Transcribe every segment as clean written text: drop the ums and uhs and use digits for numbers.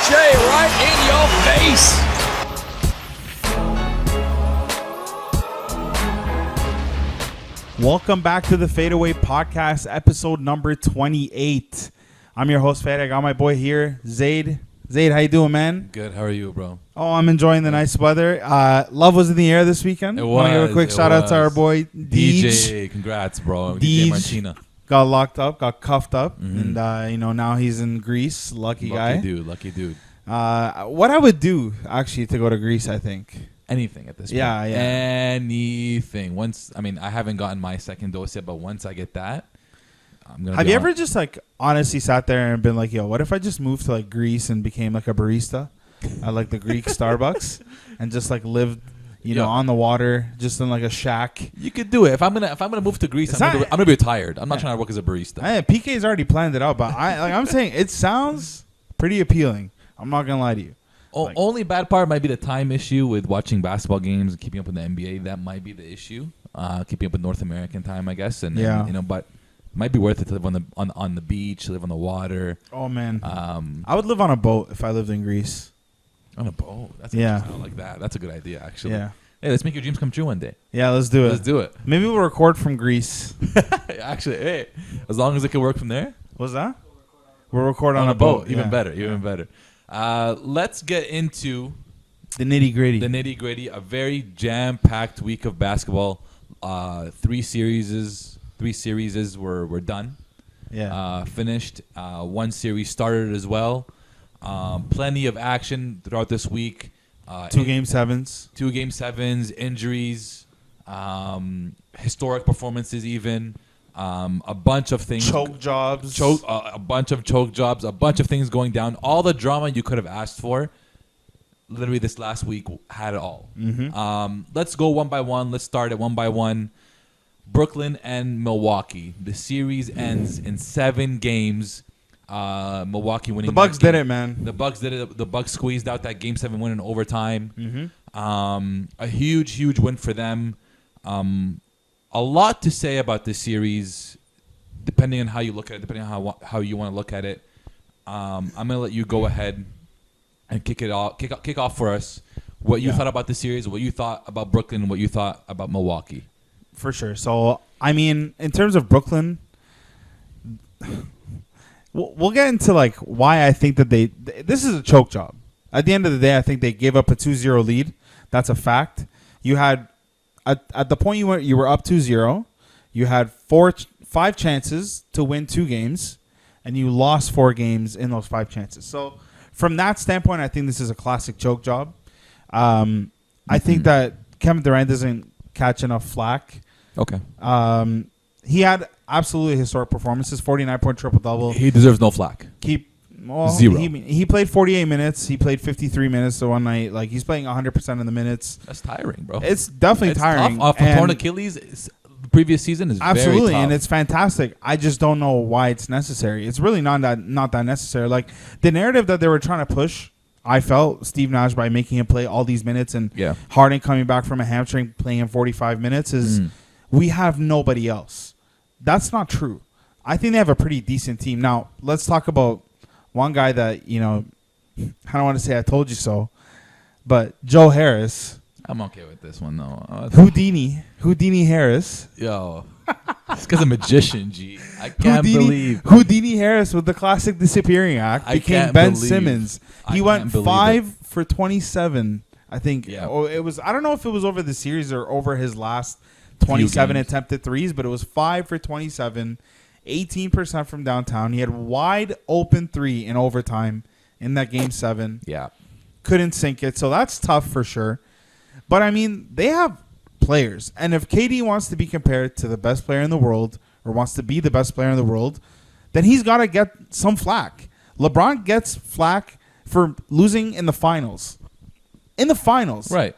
J right in your face. Welcome back to the Faedaway podcast, episode number 28. I'm your host, Fade. I got my boy here, Zaid. Zaid, how you doing, man? Good. How are you, bro? Oh, I'm enjoying the nice weather. Love was in the air this weekend. It Want to give a quick shout out to our boy, Deej. DJ. Congrats, bro. Deej DJ Martina. got locked up, got cuffed up, and now he's in Greece. Lucky guy. Lucky dude. What I would do, actually, to go to Greece, I think. Anything at this point. Yeah. Anything. I haven't gotten my second dose yet, but once I get that, I'm gonna. Have you ever just honestly sat there and been like, "Yo, what if I just moved to Greece and became a barista at the Greek Starbucks and just lived, on the water, just in a shack?" You could do it. If I'm gonna move to Greece, I'm gonna be retired. I'm not trying to work as a barista. PK's already planned it out, but I'm saying it sounds pretty appealing. I'm not gonna lie to you. Only bad part might be the time issue with watching basketball games and keeping up with the NBA. That might be the issue. Keeping up with North American time, I guess. And but it might be worth it to live on the beach, live on the water. Oh man, I would live on a boat if I lived in Greece. On a boat? That's I like that. That's a good idea, actually. Yeah. Hey, let's make your dreams come true one day. Yeah, let's do it. Let's do it. Maybe we'll record from Greece. Actually, hey, as long as it can work from there. What's that? We'll record on a boat. Even better. Even better. Let's get into the nitty gritty. A very jam-packed week of basketball. Three series were done. Yeah. Finished. One series started as well. Plenty of action throughout this week. Game sevens, injuries, historic performances, even a bunch of things. Choke jobs, a bunch of choke jobs, a bunch of things going down. All the drama you could have asked for. Literally, this last week had it all. Mm-hmm. Let's go one by one. Let's start it one by one. Brooklyn and Milwaukee. The series ends in 7 games. Milwaukee winning. The Bucks did it, man. The Bucks did it. The Bucks squeezed out that Game 7 win in overtime. Mm-hmm. A huge win for them. A lot to say about this series, depending on how you look at it, depending on how you want to look at it. I'm gonna let you go ahead and kick off for us. What you thought about the series, what you thought about Brooklyn, and what you thought about Milwaukee. For sure. So, in terms of Brooklyn, we'll get into why I think that this is a choke job. At the end of the day, I think they gave up a 2-0 lead. That's a fact. You had at the point you were up 2-0, you had 5 chances to win 2 games, and you lost 4 games in those 5 chances. So from that standpoint, I think this is a classic choke job. I think that Kevin Durant doesn't catch enough flack. Okay. He had absolutely historic performances, 49-point triple-double. He deserves no flack. 0. He played 48 minutes. He played 53 minutes the one night. He's playing 100% of the minutes. That's tiring, bro. It's definitely tiring. Tough. Off a torn Achilles, the previous season is absolutely, very tough. And it's fantastic. I just don't know why it's necessary. It's really not that necessary. The narrative that they were trying to push, I felt Steve Nash by making him play all these minutes and Harden coming back from a hamstring playing 45 minutes is we have nobody else. That's not true. I think they have a pretty decent team. Now, let's talk about one guy that, I don't want to say I told you so, but Joe Harris. I'm okay with this one, though. Houdini Harris. Yo, this guy's a magician, G. I can't believe. Houdini Harris with the classic disappearing act became Ben Simmons. He went 5 for 27, I think. Yeah. It was. I don't know if it was over the series or over his last 27 attempted threes, but it was 5 for 27. 18% from downtown. He had wide open 3 in overtime in that Game 7. Yeah. Couldn't sink it. So that's tough for sure. But, they have players. And if KD wants to be compared to the best player in the world or wants to be the best player in the world, then he's got to get some flack. LeBron gets flack for losing in the finals. In the finals. Right.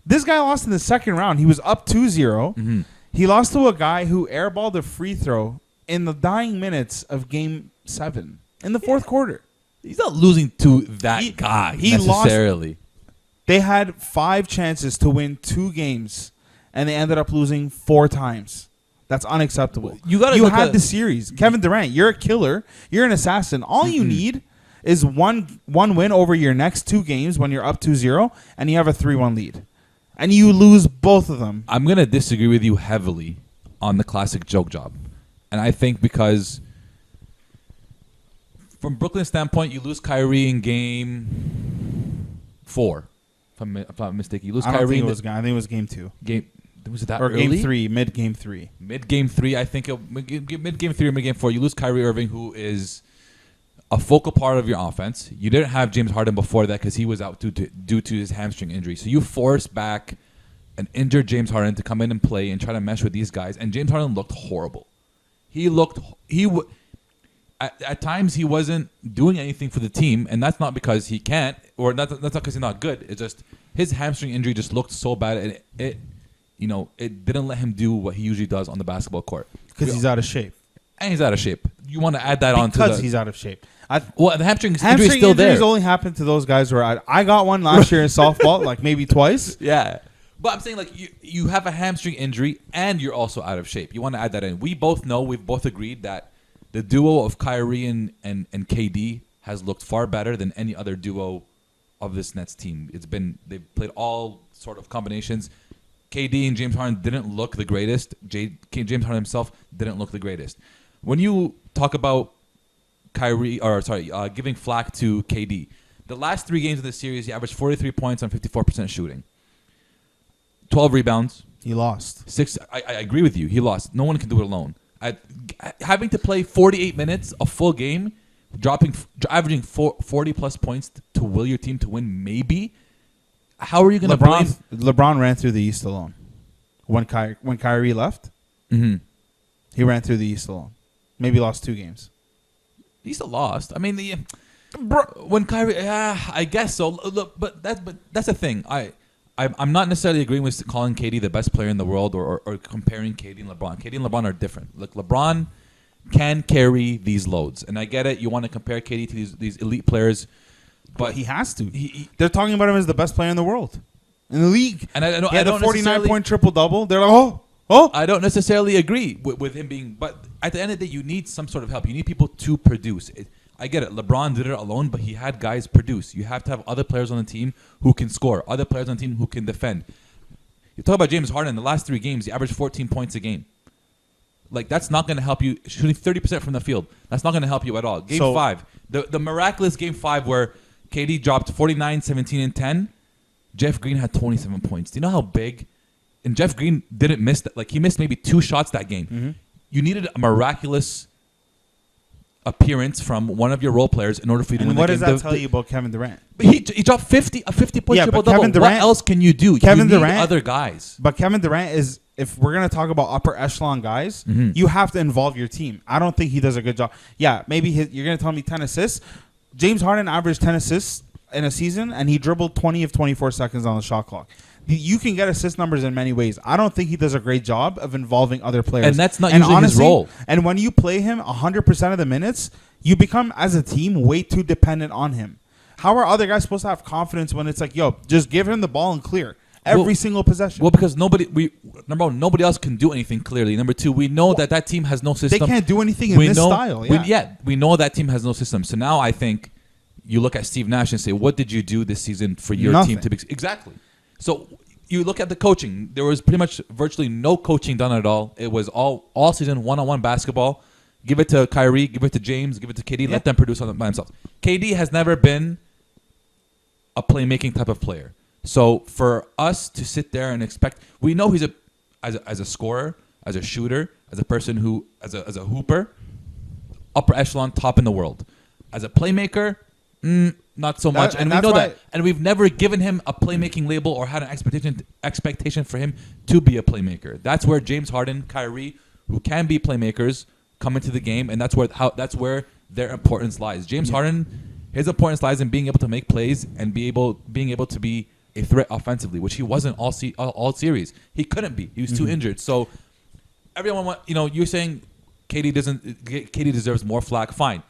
This guy lost in the second round. He was up 2-0. Mm-hmm. He lost to a guy who airballed a free throw in the dying minutes of Game 7 in the fourth quarter. He's not losing to that guy necessarily. They had 5 chances to win 2 games, and they ended up losing 4 times. That's unacceptable. You had the series. Kevin Durant, you're a killer. You're an assassin. All you need is one win over your next 2 games when you're up 2-0 and you have a 3-1 lead. And you lose both of them. I'm going to disagree with you heavily on the classic joke job. And I think because from Brooklyn's standpoint, you lose Kyrie in game 4. If I'm not mistaken. You lose I don't Kyrie. think it was, I think it was game 2. Was it that or early? game 3, mid-game 3. Mid-game 3, I think. Mid-game 3 or mid-game 4. You lose Kyrie Irving, who is a focal part of your offense. You didn't have James Harden before that because he was out due to his hamstring injury. So you force back an injured James Harden to come in and play and try to mesh with these guys. And James Harden looked horrible. At times he wasn't doing anything for the team, and that's not because he can't, or that's not because he's not good. It's just his hamstring injury just looked so bad, and it didn't let him do what he usually does on the basketball court. Because he's out of shape. And he's out of shape. You want to add that on to Because he's out of shape. Well, the hamstring injury is still there. Injuries only happen to those guys where I got one last year in softball, like maybe twice. Yeah. But I'm saying, like, you have a hamstring injury and you're also out of shape. You want to add that in. We've both agreed that the duo of Kyrie and KD has looked far better than any other duo of this Nets team. They've played all sort of combinations. KD and James Harden didn't look the greatest. James Harden himself didn't look the greatest. When you talk about giving flack to KD, the last 3 games of the series, he averaged 43 points on 54% shooting. 12 rebounds. He lost. 6. I agree with you. He lost. No one can do it alone. Having to play 48 minutes, a full game, averaging 40 plus points to will your team to win, maybe. How are you going to blame? LeBron ran through the East alone. When Kyrie left, he ran through the East alone. Maybe lost 2 games. He still lost. I mean, when Kyrie, I guess so. Look, but that's the thing. I'm not necessarily agreeing with calling KD the best player in the world or comparing KD and LeBron. KD and LeBron are different. Look, LeBron can carry these loads, and I get it. You want to compare KD to these elite players, but he has to. They're talking about him as the best player in the world, in the league. And I don't. He had a 49-point triple-double. They're like, oh. I don't necessarily agree with him being, but at the end of the day, you need some sort of help. You need people to produce. I get it. LeBron did it alone, but he had guys produce. You have to have other players on the team who can score, other players on the team who can defend. You talk about James Harden. In the last 3 games, he averaged 14 points a game. Like, that's not going to help you. Shooting 30% from the field, that's not going to help you at all. Game 5, the miraculous Game 5 where KD dropped 49, 17, and 10. Jeff Green had 27 points. Do you know how big? And Jeff Green didn't miss that. Like, he missed maybe 2 shots that game. Mm-hmm. You needed a miraculous appearance from one of your role players in order for you to win the game. And what does that tell you about Kevin Durant? But he dropped a 50-point triple-double. What else can you do? Kevin you need Durant, other guys. But Kevin Durant is, if we're going to talk about upper echelon guys, you have to involve your team. I don't think he does a good job. Yeah, maybe you're going to tell me 10 assists. James Harden averaged 10 assists in a season, and he dribbled 20 of 24 seconds on the shot clock. You can get assist numbers in many ways. I don't think he does a great job of involving other players. And that's not usually his role. And when you play him 100% of the minutes, you become, as a team, way too dependent on him. How are other guys supposed to have confidence when it's like, yo, just give him the ball and clear every single possession? Well, because number one, nobody else can do anything clearly. Number 2, we know that team has no system. They can't do anything in this style. We know that team has no system. So now I think you look at Steve Nash and say, what did you do this season for your team to be exactly? So you look at the coaching. There was pretty much virtually no coaching done at all. It was all season one-on-one basketball. Give it to Kyrie, give it to James, give it to KD. Let them produce by themselves. KD has never been a playmaking type of player. So for us to sit there and expect, we know he's as a scorer, as a shooter, as a person who as a hooper, upper echelon, top in the world. As a playmaker, not so much. And we know that. And we've never given him a playmaking label or had an expectation for him to be a playmaker. That's where James Harden, Kyrie, who can be playmakers, come into the game, and that's where their importance lies. James Harden, his importance lies in being able to make plays and being able to be a threat offensively, which he wasn't all series. He couldn't be. He was too injured. So everyone, you're saying KD deserves more flack. Fine.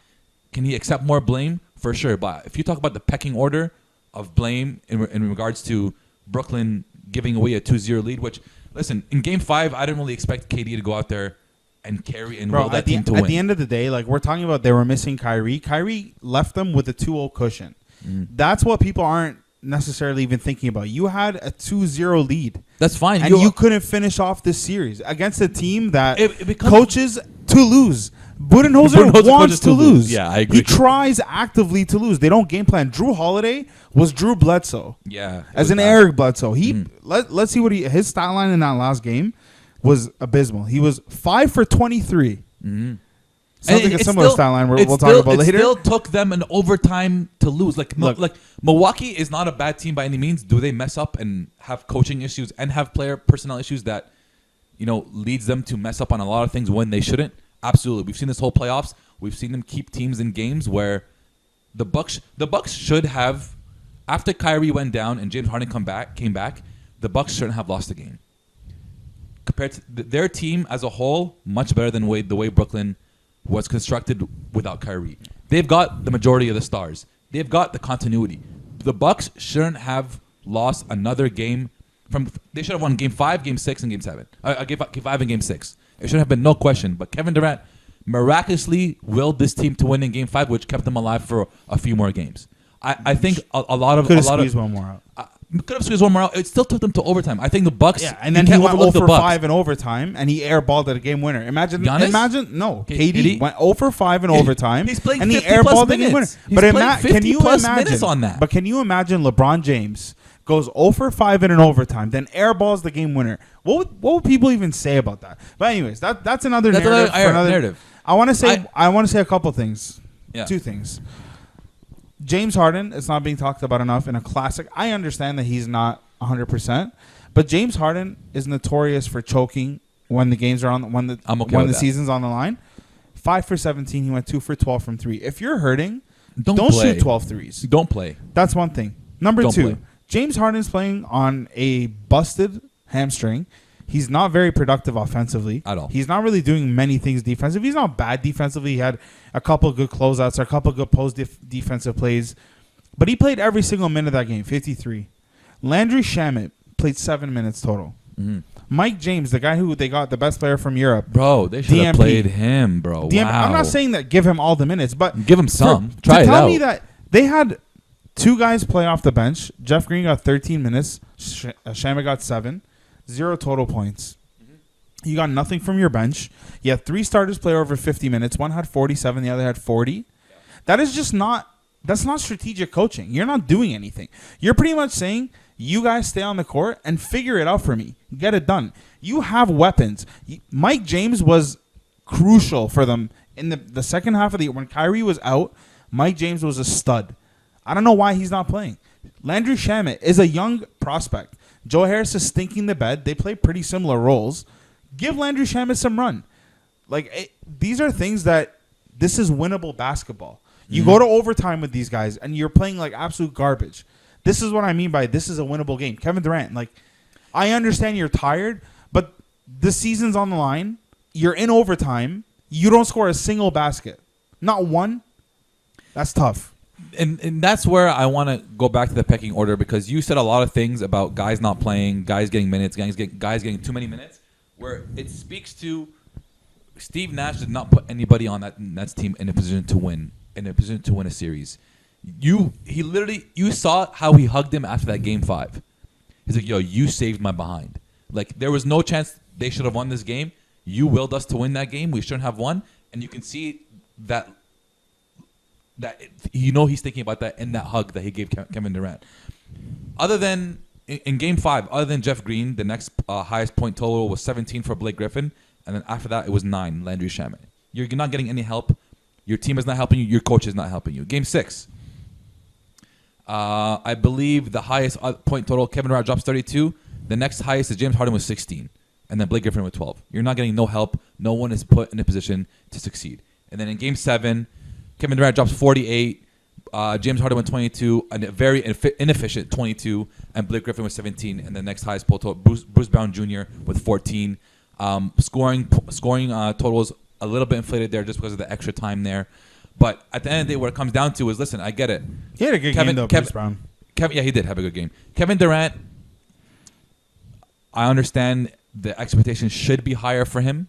Can he accept more blame? For sure. But if you talk about the pecking order of blame in regards to Brooklyn giving away a 2-0 lead, which, listen, in Game 5, I didn't really expect KD to go out there and carry and Bro, will that team to win. At the end of the day, like we're talking about, they were missing Kyrie. Kyrie left them with a 2-0 cushion. That's what people aren't necessarily even thinking about. You had a 2-0 lead. That's fine. And you couldn't finish off this series against a team that It becomes- coaches to lose. Budenholzer wants to lose. Yeah, I agree. He tries actively to lose. They don't game plan. Drew Holiday was Drew Bledsoe. Yeah. As an Eric Bledsoe. Let's see what his stat line in that last game was abysmal. He was 5 for 23. Sounds like a similar stat line we'll talk about later. It still took them an overtime to lose. Like Milwaukee is not a bad team by any means. Do they mess up and have coaching issues and have player personnel issues that, leads them to mess up on a lot of things when they shouldn't? Absolutely. We've seen this whole playoffs. We've seen them keep teams in games where the Bucks should have, after Kyrie went down and James Harden came back, the Bucks shouldn't have lost the game. Compared to their team as a whole, much better than the way Brooklyn was constructed without Kyrie. They've got the majority of the stars. They've got the continuity. The Bucks shouldn't have lost another game. They should have won Game 5, Game 6, and Game 7. Game 5 and Game 6. It should have been no question. But Kevin Durant miraculously willed this team to win in Game 5, which kept them alive for a few more games. I think a lot of could have squeezed one more out. Could have squeezed one more out. It still took them to overtime. I think the Bucks. Yeah, and then he went 0 for 5 in overtime, and he airballed at a game winner. Imagine, no, KD went 0 for 5 in overtime, he's playing and he 50 plus airballed the game winner. minutes. He's But playing 50 can you plus imagine? minutes on that? But can you imagine LeBron James goes 0 for 5 in an overtime, then airballs the game winner? What would people even say about that? But anyways, that's another narrative. I want to say a couple things. Yeah. 2 things. James Harden is not being talked about enough in a classic. I understand that he's not 100%, but James Harden is notorious for choking when the games are on, when the season's on the line. 5 for 17, he went 2 for 12 from 3. If you're hurting, don't shoot 12 threes. Don't play. That's one thing. Number Don't 2, play. James Harden's playing on a busted hamstring. He's not very productive offensively at all. He's not really doing many things defensively. He's not bad defensively. He had a couple good closeouts, or a couple good post defensive plays, but he played every single minute of that game, 53. Landry Shamet played 7 minutes total. Mike James, the guy who they got, the best player from Europe. Bro, they should have played him, bro. Wow. I'm not saying that give him all the minutes, but give him some. Try it out. Tell me that they had 2 guys play off the bench. Jeff Green got 13 minutes. Shamet got 7. 0 total points. You got nothing from your bench. You had 3 starters play over 50 minutes. One had 47, the other had 40. That is just that's not strategic coaching. You're not doing anything. You're pretty much saying, you guys stay on the court and figure it out for me. Get it done. You have weapons. Mike James was crucial for them in the second half of the year. When Kyrie was out, Mike James was a stud. I don't know why he's not playing. Landry Shamet is a young prospect. Joe Harris is stinking the bed. They play pretty similar roles. Give Landry Shamet some run. These are things this is winnable basketball. You go to overtime with these guys, and you're playing like absolute garbage. This is what I mean by this is a winnable game. Kevin Durant, I understand you're tired, but the season's on the line. You're in overtime. You don't score a single basket. Not one. That's tough. And that's where I want to go back to the pecking order, because you said a lot of things about guys not playing, guys getting minutes, guys getting too many minutes, where it speaks to Steve Nash did not put anybody on that Nets team in a position to win a series. You saw how he hugged him after that Game 5. He's like, yo, you saved my behind. There was no chance they should have won this game. You willed us to win that game. We shouldn't have won. And you can see that he's thinking about that in that hug that he gave Kevin Durant. Other than in Game 5, other than Jeff Green, the next highest point total was 17 for Blake Griffin, and then after that it was 9, Landry Shamet. You're not getting any help. Your team is not helping you. Your coach is not helping you. Game 6, I believe the highest point total, Kevin Durant drops 32. The next highest is James Harden with 16, and then Blake Griffin with 12. You're not getting no help. No one is put in a position to succeed. And then in Game 7, Kevin Durant drops 48. James Harden with 22, and a very inefficient 22, and Blake Griffin with 17, and the next highest total, Bruce Brown Jr. with 14. Scoring totals a little bit inflated there just because of the extra time there. But at the end of the day, what it comes down to is, listen, I get it. He had a good game, though, Bruce Brown. Yeah, he did have a good game. Kevin Durant, I understand the expectations should be higher for him.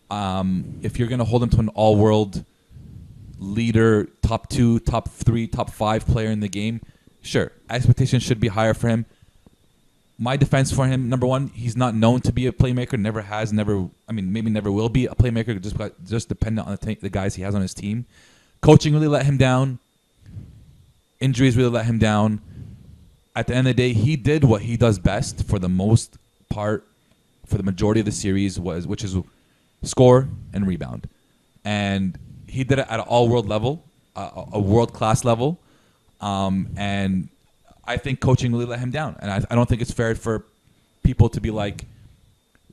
If you're going to hold him to an all-world leader, top 2, top 3, top 5 player in the game, sure, expectations should be higher for him. My defense for him, number one, he's not known to be a playmaker. Never has, never. I mean, maybe never will be a playmaker. Just dependent on the guys he has on his team. Coaching really let him down. Injuries really let him down. At the end of the day, he did what he does best for the most part, for the majority of the series, which is score and rebound, and he did it at an all-world level, a world-class level, and I think coaching really let him down, and I don't think it's fair for people to be like,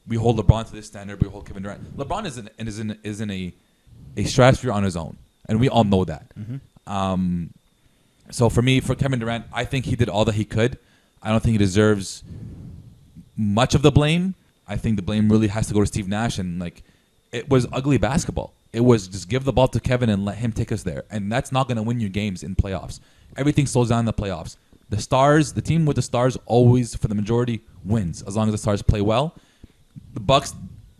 we hold LeBron to this standard, we hold Kevin Durant. LeBron is in a stratosphere on his own, and we all know that. Mm-hmm. So for Kevin Durant, I think he did all that he could. I don't think he deserves much of the blame. I think the blame really has to go to Steve Nash, and like, it was ugly basketball. It was just give the ball to Kevin and let him take us there, and that's not going to win you games in playoffs. Everything slows down in the playoffs. The Stars, the team with the Stars, always for the majority wins as long as the Stars play well. The Bucks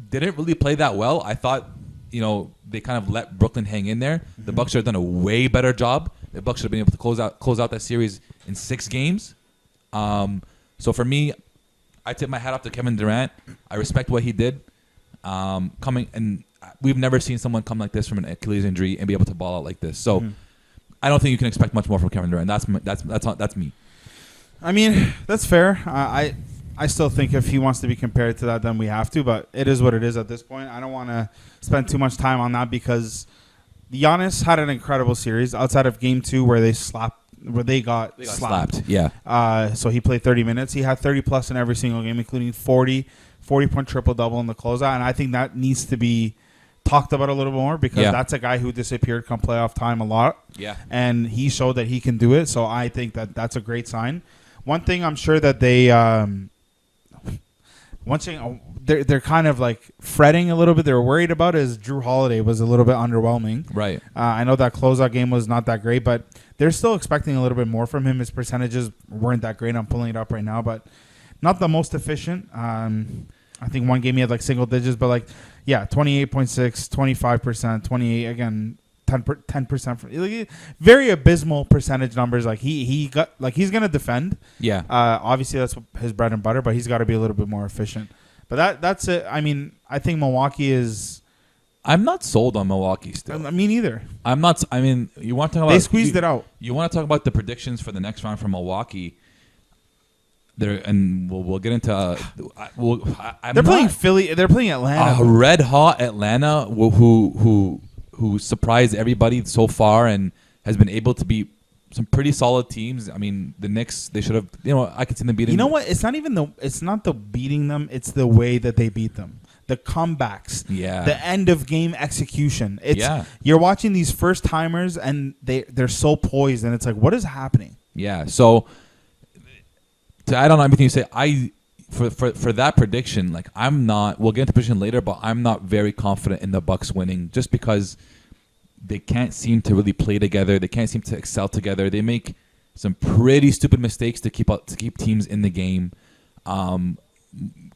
didn't really play that well. I thought, they kind of let Brooklyn hang in there. The Bucks should have done a way better job. The Bucks should have been able to close out that series in 6 games. So for me, I tip my hat off to Kevin Durant. I respect what he did. We've never seen someone come like this from an Achilles injury and be able to ball out like this. So I don't think you can expect much more from Kevin Durant. That's me. I mean, that's fair. I still think if he wants to be compared to that, then we have to. But it is what it is at this point. I don't want to spend too much time on that because Giannis had an incredible series outside of Game 2 where they got slapped. Yeah. So he played 30 minutes. He had 30 plus in every single game, including 40-point triple-double in the closeout. And I think that needs to be talked about a little more because that's a guy who disappeared come playoff time a lot. Yeah. And he showed that he can do it. So I think that that's a great sign. One thing I'm sure that they're kind of like fretting a little bit. They're worried about is Drew Holiday was a little bit underwhelming. Right. I know that closeout game was not that great, but they're still expecting a little bit more from him. His percentages weren't that great. I'm pulling it up right now, but not the most efficient. I think one game he had like single digits, but 28.6, 25%, 28 again, 10%. Very abysmal percentage numbers. Like he got he's gonna defend. Yeah. Obviously that's his bread and butter, but he's got to be a little bit more efficient. But that's it. I mean, I think Milwaukee is. I'm not sold on Milwaukee still. Me neither. I'm not. I mean, you want to talk about? They squeezed it out. You want to talk about the predictions for the next round for Milwaukee? We'll get into. They're playing Philly. They're playing Atlanta. Red hot Atlanta, who surprised everybody so far and has been able to beat some pretty solid teams. I mean, the Knicks, they should have. I could see them beating. You know what? It's not the beating them. It's the way that they beat them. The comebacks. Yeah. The end of game execution. You're watching these first timers and they're so poised and it's like, what is happening? Yeah. So to add on everything you say, for that prediction, I'm not. We'll get into prediction later, but I'm not very confident in the Bucks winning just because they can't seem to really play together. They can't seem to excel together. They make some pretty stupid mistakes to keep teams in the game.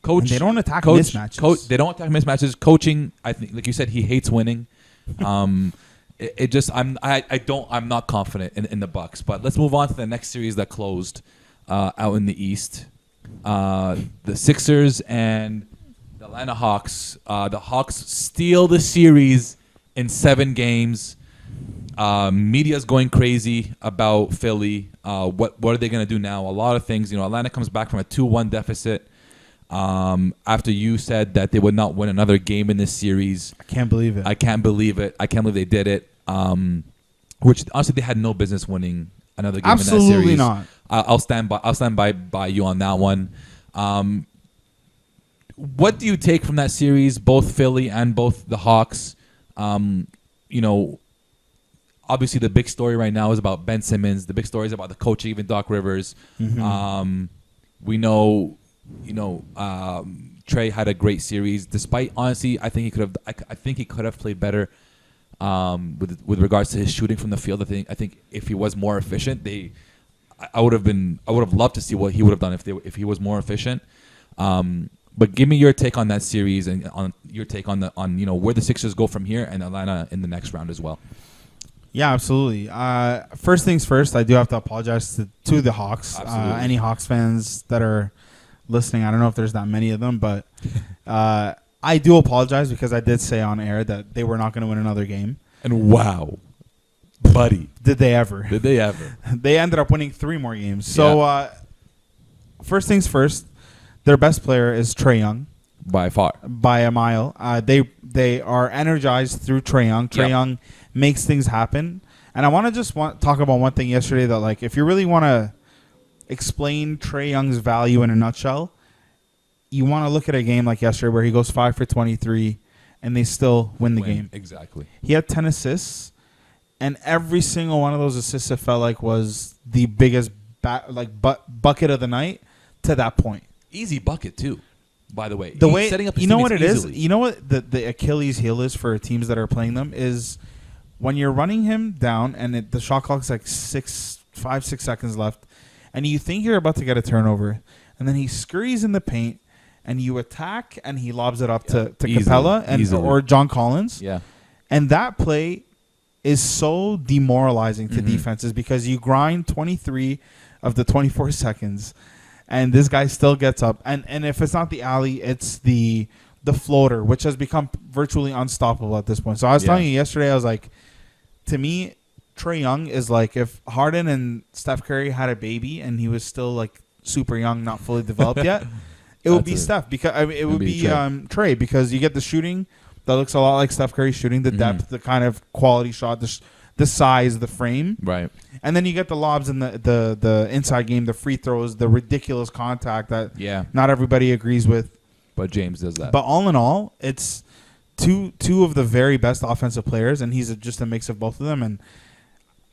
Coach, and they don't attack mismatches. They don't attack mismatches. Coaching, I think, like you said, he hates winning. I'm not confident in the Bucks. But let's move on to the next series that closed out in the East. The Sixers and the Atlanta Hawks. The Hawks steal the series in 7 games. Media's going crazy about Philly. What are they going to do now? A lot of things. Atlanta comes back from a 2-1 deficit. After you said that they would not win another game in this series. I can't believe it. I can't believe they did it. Which honestly they had no business winning another game in that series. Absolutely not. I'll stand by you on that one. What do you take from that series, both Philly and both the Hawks? Obviously the big story right now is about Ben Simmons. The big story is about the coach, even Doc Rivers. Mm-hmm. We know, Trey had a great series. Despite, honestly, I think he could have played better with regards to his shooting from the field. I think if he was more efficient, I would have loved to see what he would have done if he was more efficient. But give me your take on that series and on your take on where the Sixers go from here and Atlanta in the next round as well. Yeah, absolutely. First things first, I do have to apologize to the Hawks. Any Hawks fans that are listening, I don't know if there's that many of them, but I do apologize because I did say on air that they were not going to win another game. And wow, buddy. Did they ever? Did they ever? They ended up winning 3 more games. So first things first, their best player is Trae Young. By far. By a mile. They are energized through Trae Young. Trae Young makes things happen. And I want to just talk about one thing yesterday that, like, if you really want to explain Trae Young's value in a nutshell, you want to look at a game like yesterday where he goes 5 for 23 and they still win the game. Exactly. He had 10 assists, and every single one of those assists, it felt like, was the biggest bucket of the night to that point. Easy bucket, too. By the way, He's setting up his you know what it easily. is? You know what the Achilles heel is for teams that are playing them is when you're running him down and the shot clock's like 5, 6 seconds left, and you think you're about to get a turnover, and then he scurries in the paint, and you attack, and he lobs it up to Capella or John Collins. Yeah, and that play is so demoralizing to defenses because you grind 23 of the 24 seconds. And this guy still gets up. And if it's not the alley, it's the floater, which has become virtually unstoppable at this point. So I was telling you yesterday, I was like, to me, Trae Young is like if Harden and Steph Curry had a baby and he was still like super young, not fully developed yet, it would be Steph. Because it would be Trae, because you get the shooting that looks a lot like Steph Curry shooting, the depth, the kind of quality shot, the size, the frame. Right. And then you get the lobs in the inside game, the free throws, the ridiculous contact that not everybody agrees with. But James does that. But all in all, it's two of the very best offensive players, and he's just a mix of both of them. And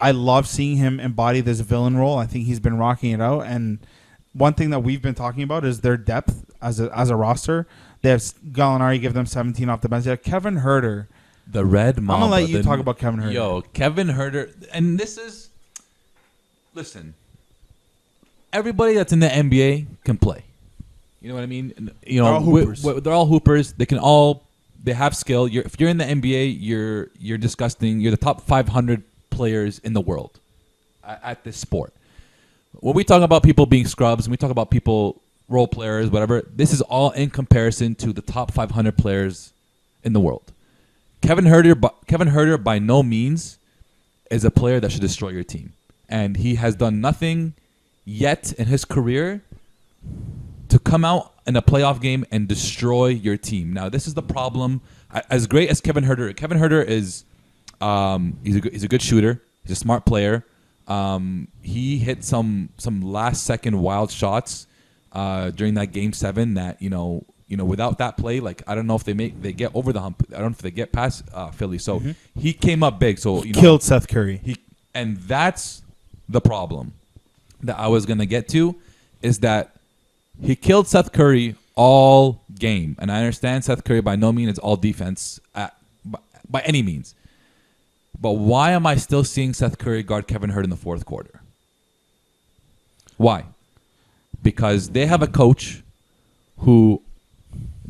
I love seeing him embody this villain role. I think he's been rocking it out. And one thing that we've been talking about is their depth as a roster. They have Gallinari give them 17 off the bench. They have Kevin Huerter. The Red Mamba. I'm going to let you talk about Kevin Huerter. Yo, Kevin Huerter. And this is... Listen. Everybody that's in the NBA can play. You know what I mean? You know, they're all hoopers. They're all hoopers. They have skill. If you're in the NBA, you're disgusting. You're the top 500 players in the world at this sport. When we talk about people being scrubs, and we talk about people, role players, whatever, this is all in comparison to the top 500 players in the world. Kevin Huerter by no means is a player that should destroy your team. And he has done nothing yet in his career to come out in a playoff game and destroy your team. Now, this is the problem. As great as Kevin Huerter is, he's a good shooter. He's a smart player. He hit some last-second wild shots during that Game 7 that, without that play, like I don't know if they get over the hump. I don't know if they get past Philly. So he came up big. So killed Seth Curry. And that's the problem that I was gonna get to, is that he killed Seth Curry all game. And I understand Seth Curry by no means is all defense by any means. But why am I still seeing Seth Curry guard Kevin Huerter in the fourth quarter? Why? Because they have a coach who,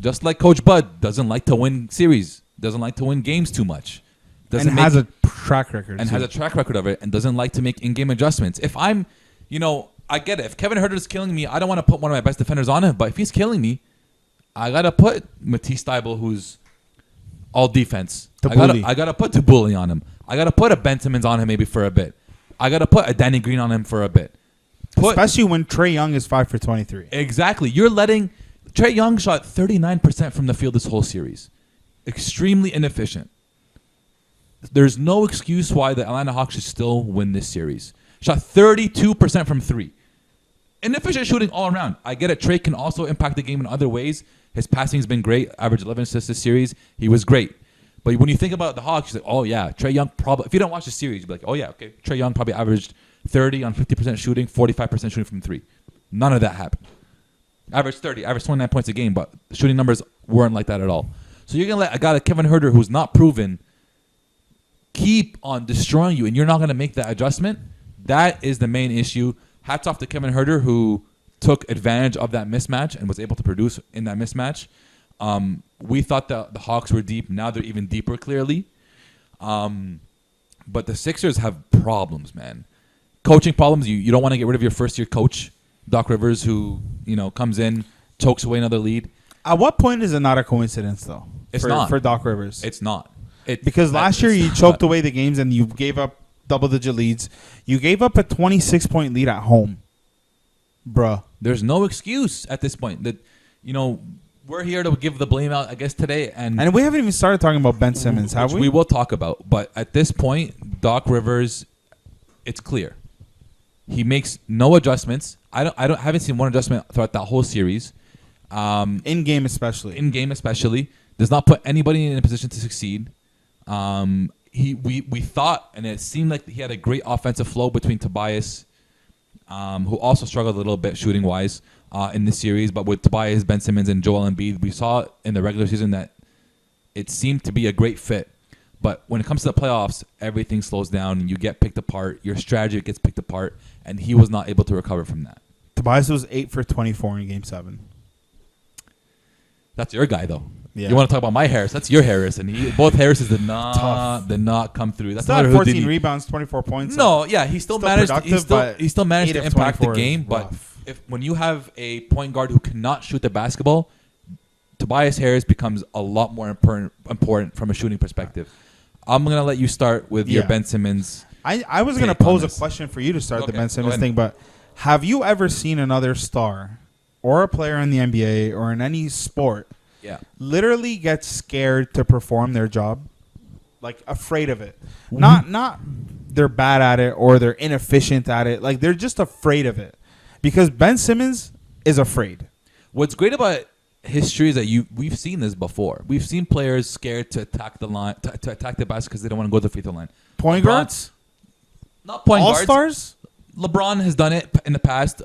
just like Coach Bud, doesn't like to win series, doesn't like to win games too much. Has a track record. And has a track record of it, and doesn't like to make in-game adjustments. If I'm, I get it. If Kevin Huerter is killing me, I don't want to put one of my best defenders on him. But if he's killing me, I got to put Matisse Thybulle, who's all defense. I got to put Tabuli on him. I got to put a Ben Simmons on him maybe for a bit. I got to put a Danny Green on him for a bit. Especially when Trae Young is 5 for 23. Exactly. You're letting... Trae Young shot 39% from the field this whole series. Extremely inefficient. There's no excuse why the Atlanta Hawks should still win this series. Shot 32% from 3. Inefficient shooting all around. I get it. Trae can also impact the game in other ways. His passing has been great. Averaged 11 assists this series. He was great. But when you think about the Hawks, you're like, oh, yeah, Trae Young probably... If you don't watch the series, you'll be like, oh, yeah, okay. Trae Young probably averaged 30 on 50% shooting, 45% shooting from 3. None of that happened. Averaged 29 points a game, but the shooting numbers weren't like that at all. So you're going to let a guy like Kevin Huerter, who's not proven, keep on destroying you, and you're not going to make that adjustment? That is the main issue. Hats off to Kevin Huerter, who took advantage of that mismatch and was able to produce in that mismatch. We thought the Hawks were deep. Now they're even deeper, clearly. But the Sixers have problems, man. Coaching problems. You don't want to get rid of your first-year coach, Doc Rivers, who comes in, chokes away another lead. At what point is it not a coincidence, though? It's not. For Doc Rivers. It's not. Because last year you choked away the games and you gave up double-digit leads. You gave up a 26-point lead at home. Bruh. There's no excuse at this point. That we're here to give the blame out, I guess, today. And we haven't even started talking about Ben Simmons, have we? We will talk about. But at this point, Doc Rivers, it's clear. He makes no adjustments. I haven't seen one adjustment throughout that whole series. In game especially. Does not put anybody in a position to succeed. We thought, and it seemed like he had a great offensive flow between Tobias, who also struggled a little bit shooting wise in this series, but with Tobias, Ben Simmons, and Joel Embiid, we saw in the regular season that it seemed to be a great fit. But when it comes to the playoffs, everything slows down and you get picked apart. Your strategy gets picked apart, and he was not able to recover from that. Tobias was 8 for 24 in Game 7. That's your guy, though. Yeah. You want to talk about my Harris? That's your Harris, and both Harrises did not come through. That's not 14 rebounds, 24 points. No, yeah, he still managed. He still managed to impact the game. But when you have a point guard who cannot shoot the basketball, Tobias Harris becomes a lot more important from a shooting perspective. I'm gonna let you start with your Ben Simmons. I was gonna pose a question for you to start the Ben Simmons thing, but have you ever seen another star or a player in the NBA or in any sport literally get scared to perform their job? Like afraid of it. Mm-hmm. Not they're bad at it or they're inefficient at it. Like they're just afraid of it. Because Ben Simmons is afraid. What's great about history is that we've seen this before. We've seen players scared to attack the line, to attack the basket because they don't want to go to the free throw line. Point guards? Not point guards. All-stars? LeBron has done it in the past.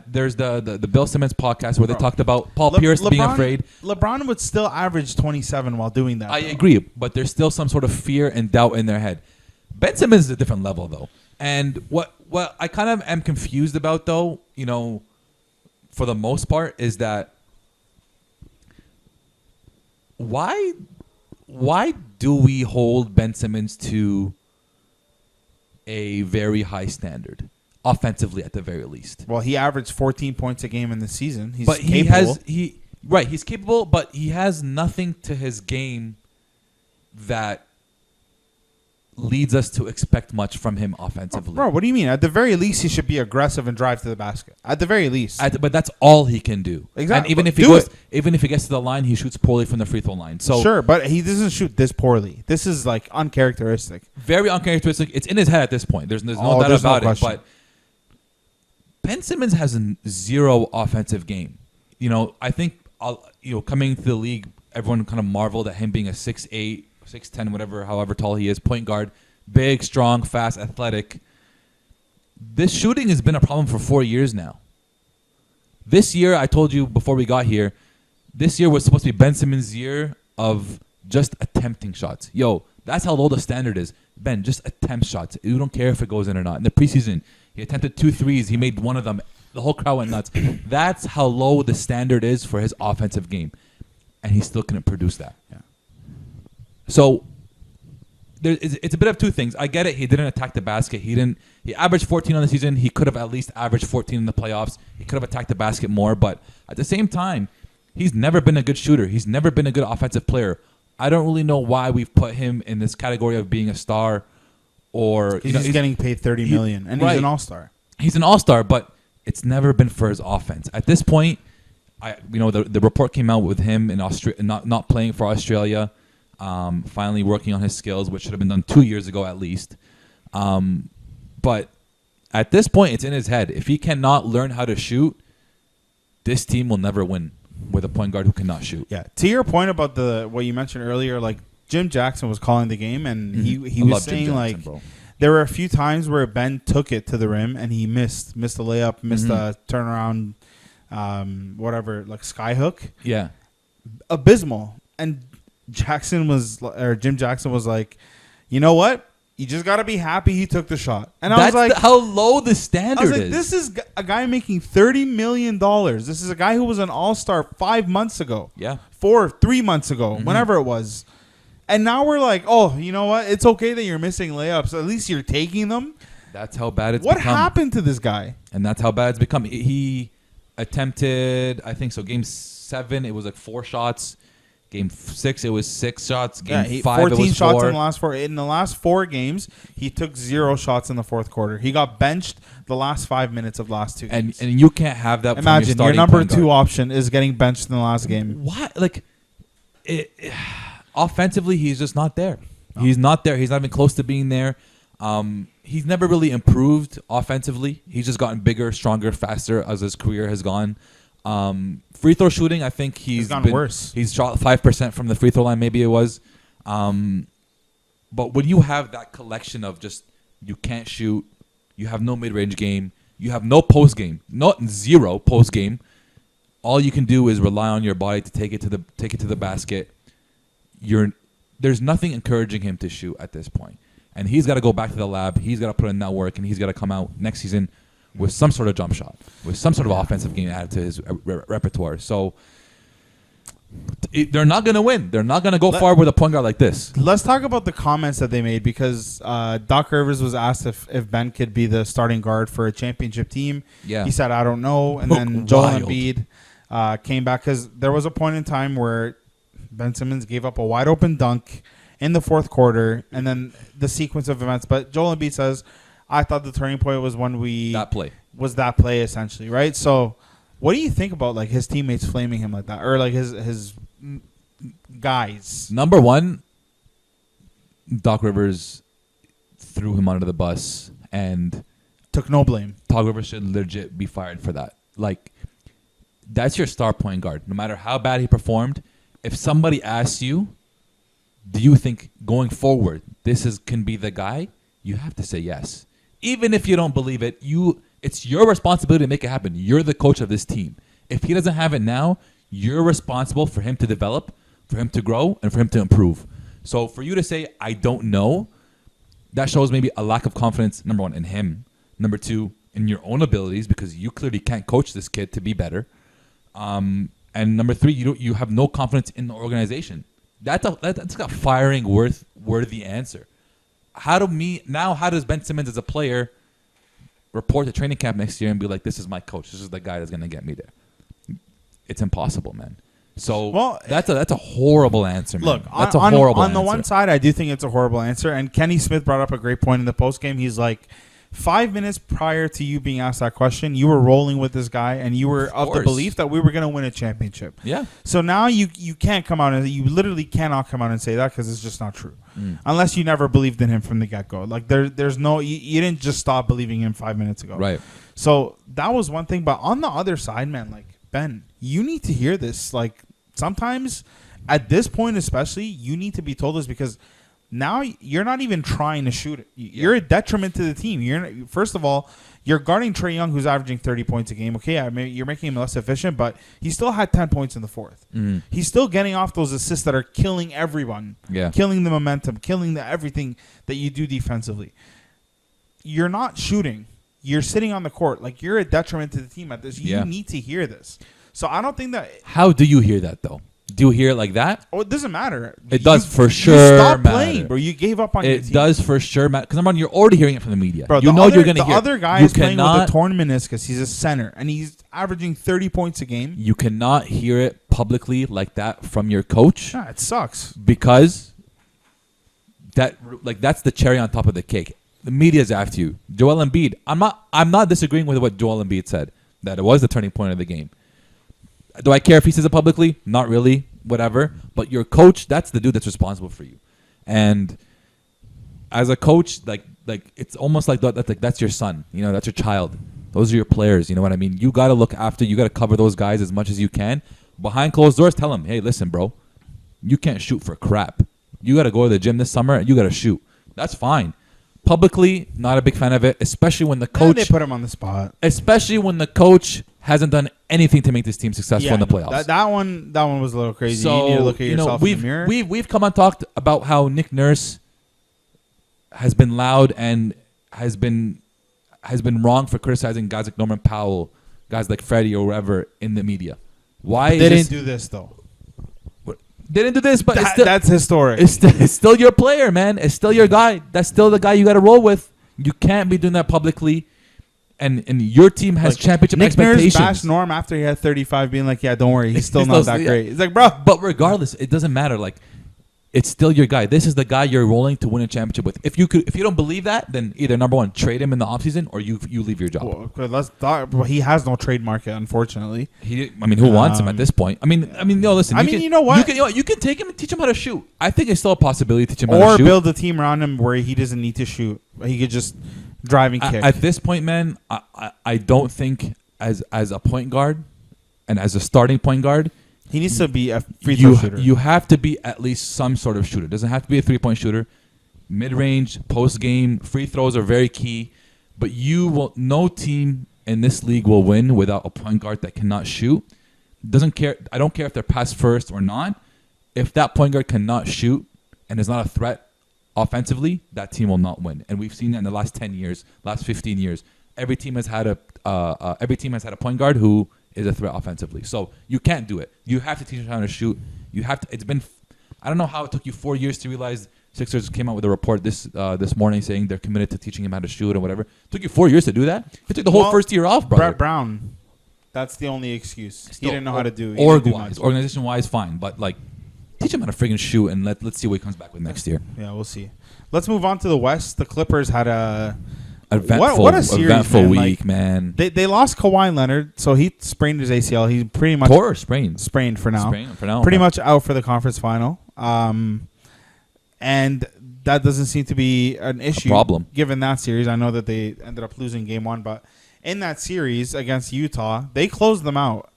There's the Bill Simmons podcast where they talked about Paul Pierce being afraid. LeBron would still average 27 while doing that. I agree, but there's still some sort of fear and doubt in their head. Ben Simmons is a different level, though. And what I kind of am confused about, though, for the most part, is that why do we hold Ben Simmons to a very high standard, offensively at the very least? Well, he averaged 14 points a game in the season. He's capable. He's capable, but he has nothing to his game that leads us to expect much from him offensively. Bro, what do you mean? At the very least, he should be aggressive and drive to the basket. At the very least. But that's all he can do. Exactly. And even if he gets to the line, he shoots poorly from the free throw line. So sure, but he doesn't shoot this poorly. This is like uncharacteristic. Very uncharacteristic. It's in his head at this point. There's no doubt about it. But Ben Simmons has zero offensive game. I think coming to the league, everyone kind of marveled at him being a 6'8", 6'10", however tall he is, point guard, big, strong, fast, athletic. This shooting has been a problem for 4 years now. This year, I told you before we got here, this year was supposed to be Ben Simmons' year of just attempting shots. Yo, that's how low the standard is. Ben, just attempt shots. You don't care if it goes in or not. In the preseason, he attempted 2 threes. He made one of them. The whole crowd went nuts. That's how low the standard is for his offensive game. And he still couldn't produce that. Yeah. So it's a bit of two things. I get it. He didn't attack the basket. He averaged 14 on the season. He could have at least averaged 14 in the playoffs. He could have attacked the basket more. But at the same time, he's never been a good shooter. He's never been a good offensive player. I don't really know why we've put him in this category of being a star, or he's getting paid $30 million, and he's an all-star. He's an all-star, but it's never been for his offense. At this point, the report came out with him in Australia, not playing for Australia. Finally working on his skills, which should have been done 2 years ago at least. But at this point, it's in his head. If he cannot learn how to shoot, this team will never win with a point guard who cannot shoot. Yeah. To your point about what you mentioned earlier, like Jim Jackson was calling the game, and he was saying like there were a few times where Ben took it to the rim and he missed a layup, missed a turnaround, sky hook. Yeah. Abysmal. And Jim Jackson was like, you know what? You just got to be happy he took the shot. And I That's was like, how low the standard I was like, is. this is a guy making $30 million. This is a guy who was an all-star 5 months ago. Yeah. 3 months ago, whenever it was. And now we're like, oh, you know what? It's okay that you're missing layups. At least you're taking them. That's how bad it's What become. happened to this guy? And that's how bad it's become. He attempted, I think so, Game 7, it was like 4 shots. Game 6, it was 6 shots. Game 5, 14 it was shots 4. in the last 4. In the last 4 games, he took 0 shots in the fourth quarter. He got benched the last 5 minutes of the last 2 games. And you can't have that. Imagine from your your number point 2 guard. option is getting benched in the last game. What? Like, offensively, he's just not there. No. He's not there. He's not even close to being there. He's never really improved offensively. He's just gotten bigger, stronger, faster as his career has gone. Free throw shooting, I think he's gotten worse. He's shot 5% from the free throw line, maybe it was. But when you have that collection of just you can't shoot, you have no mid-range game, you have no post game, zero post game. All you can do is rely on your body to take it to the basket. There's nothing encouraging him to shoot at this point. And he's got to go back to the lab. He's got to put in that work, and he's got to come out next season with some sort of jump shot, with some sort of offensive game added to his repertoire. So they're not going to win. They're not going to go far with a point guard like this. Let's talk about the comments that they made because Doc Rivers was asked if Ben could be the starting guard for a championship team. Yeah. He said, I don't know. And then Joel Wild. Embiid came back because there was a point in time where Ben Simmons gave up a wide open dunk in the fourth quarter and then the sequence of events. But Joel Embiid says, I thought the turning point was when that play essentially, right? So what do you think about like his teammates flaming him like that or like his guys? Number one, Doc Rivers threw him under the bus and took no blame. Doc Rivers should legit be fired for that. Like, that's your star point guard. No matter how bad he performed, if somebody asks you, do you think going forward can be the guy? You have to say yes. Even if you don't believe it, it's your responsibility to make it happen. You're the coach of this team. If he doesn't have it now, you're responsible for him to develop, for him to grow, and for him to improve. So for you to say, I don't know, that shows maybe a lack of confidence, number one, in him. Number two, in your own abilities, because you clearly can't coach this kid to be better. And number three, you have no confidence in the organization. That's a firing worthy answer. How does Ben Simmons as a player report to training camp next year and be like, this is my coach, this is the guy that's going to get me there? It's impossible, man. So that's a horrible answer, man. Look, that's a horrible answer. On the one side, I do think it's a horrible answer. And Kenny Smith brought up a great point in the postgame. He's like, 5 minutes prior to you being asked that question, you were rolling with this guy, and you were of the belief that we were going to win a championship. Yeah. So now you can't come out and you literally cannot come out and say that because it's just not true, unless you never believed in him from the get go. Like there's no you didn't just stop believing him 5 minutes ago. Right. So that was one thing, but on the other side, man, like Ben, you need to hear this. Like sometimes, at this point especially, you need to be told this because. Now you're not even trying to shoot it. You're a detriment to the team. First of all, you're guarding Trae Young, who's averaging 30 points a game. Okay, I mean, you're making him less efficient, but he still had 10 points in the fourth. He's still getting off those assists that are killing everyone, killing the momentum, killing everything that you do defensively. You're not shooting. You're sitting on the court. Like, you're a detriment to the team at this. You need to hear this. So I don't think that... How do you hear that, though? Do you hear it like that? Oh, it doesn't matter. It does for sure. You stopped playing, bro. You gave up on your team. It does for sure matter. Because you're already hearing it from the media. Bro, you're going to hear it. The other guy is playing with a torn meniscus. He's a center, and he's averaging 30 points a game. You cannot hear it publicly like that from your coach. Yeah, it sucks. Because that's the cherry on top of the cake. The media's after you. Joel Embiid. I'm not disagreeing with what Joel Embiid said, that it was the turning point of the game. Do I care if he says it publicly? Not really. Whatever. But your coach, that's the dude that's responsible for you. And as a coach, like it's almost like that's your son. You know, that's your child. Those are your players. You know what I mean? You got to look after. You got to cover those guys as much as you can. Behind closed doors, tell them, hey, listen, bro, you can't shoot for crap. You got to go to the gym this summer and you got to shoot. That's fine. Publicly, not a big fan of it, especially when the coach... they put him on the spot. Especially when the coach hasn't done anything to make this team successful in the playoffs. That one was a little crazy. So, you need to look at yourself in the mirror. We've come on talked about how Nick Nurse has been loud and has been wrong for criticizing guys like Norman Powell, guys like Freddie or whoever in the media. Why They didn't do this though. They didn't do this, but That's historic. It's still your player, man. It's still your guy. That's still the guy you got to roll with. You can't be doing that publicly. And your team has championship Nick expectations. Nurse bashed Norm after he had 35, being like, "Yeah, don't worry, he's still not that great." He's like, "Bro." But regardless, it doesn't matter. Like, it's still your guy. This is the guy you're rolling to win a championship with. If you don't believe that, then either number one, trade him in the offseason, or you leave your job. Well, let's talk. Well, he has no trade market, unfortunately. Who wants him at this point? No. Listen. You know what? You can take him and teach him how to shoot. I think it's still a possibility to teach him how to shoot. Or build a team around him where he doesn't need to shoot. He could just drive and kick. At this point, man, I don't think as a point guard and as a starting point guard, he needs to be a free throw shooter. You have to be at least some sort of shooter. It doesn't have to be a 3-point shooter. Mid-range, post-game, free throws are very key. But no team in this league will win without a point guard that cannot shoot. Doesn't care. I don't care if they're pass first or not. If that point guard cannot shoot and is not a threat offensively, that team will not win. And we've seen that in the last 10 years, last 15 years. Every team has had a point guard who is a threat offensively. So you can't do it. You have to teach them how to shoot. You have to. It's been. I don't know how it took you 4 years to realize. Sixers came out with a report this morning saying they're committed to teaching him how to shoot or whatever. It took you 4 years to do that. It took the whole first year off, brother. Brett Brown. That's the only excuse. He didn't know how to do. Organization-wise, fine, but teach him how to friggin' shoot and let's see what he comes back with next year. Yeah, we'll see. Let's move on to the West. The Clippers had a eventful week, man. They lost Kawhi Leonard, so he sprained his ACL. He's pretty much sprained for now. Pretty much out for the conference final. And that doesn't seem to be an issue. Problem. Given that series. I know that they ended up losing game 1, but in that series against Utah, they closed them out.